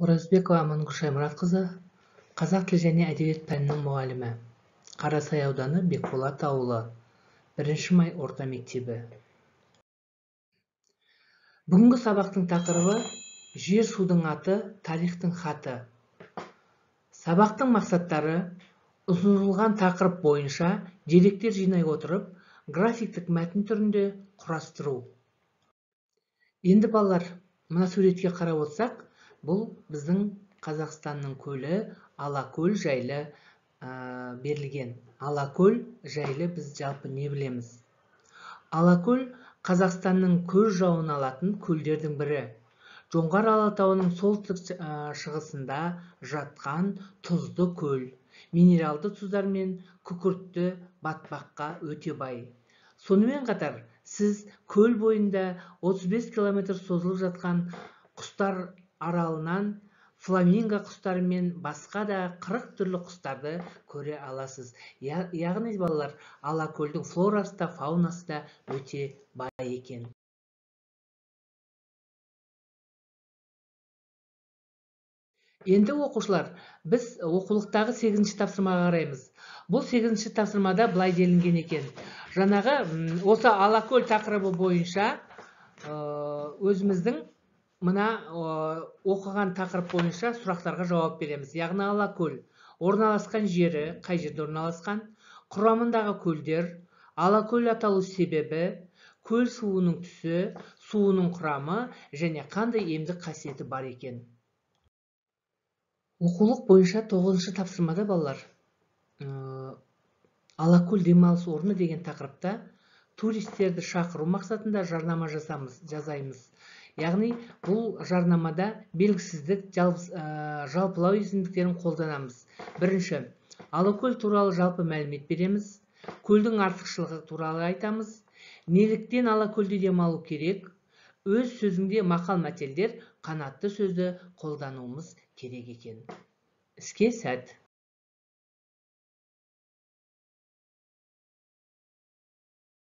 Оразбекова Амангүл Шаймұратқызы, қазақ тілі және әдебиет пәнінің мұғалімі. Қарасай ауданы Бекболат ауылы, 1 май орта мектебі. Бүгінгі сабақтың тақырыбы «Жер судың аты, тарихтың хаты». Сабақтың мақсаттары ұсынылған тақырып бойынша деректер жинай отырып, графиктік мәтін түрінде құрастыру. Енді балалар, мына суретке қарап отырсақ, бұл біздің Қазақстанның көлі Алакөл жайлы берілген. Алакөл жайлы біз жалпы не білеміз? Алакөл Қазақстанның көз жауын алатын көлдердің бірі. Жоңғар Алатауының солтүстік шығысында жатқан тұзды көл. Минералды тұздар мен күкіртті батпаққа өте бай. Сонымен қатар, сіз көл бойында 35 километр созылып жатқан құстар аралынан фламинго құстары мен басқа да 40 түрлі құстарды көре аласыз. Яғни балалар, Алакөлдің флорасы да, фаунасы да өте бай екен. Енді оқушылар, біз оқулықтағы 8-ші тапсырмаға қараймыз. Бұл 8-ші тапсырмада былай делінген екен. Жаңағы осы Алакөл тақырыбы бойынша өзіміздің мына оқыған тақырып бойынша сұрақтарға жауап береміз. Яғни Алакөл орналасқан жері, қай жерде орналасқан, құрамындағы көлдер, Алакөл аталу себебі, көл суының түсі, суының құрамы және қандай емдік қасиеті бар екен. Оқулық бойынша 9-шы тапсырмада балалар Алакөл демалыс орны деген тақырыпта туристерді шақыру мақсатында жарнама жазаймыз. Яғни бұл жарнамада белгісіздік, жалпылау есімдіктерін қолданамыз. Бірінші, Алакөл туралы жалпы мәлімет береміз. Көлдің артықшылығы туралы айтамыз. Неліктен Алакөлде демалу керек? Өз сөзіңде мақал-мәтелдер, қанатты сөзді қолдануымыз керек екен. Іске сәт!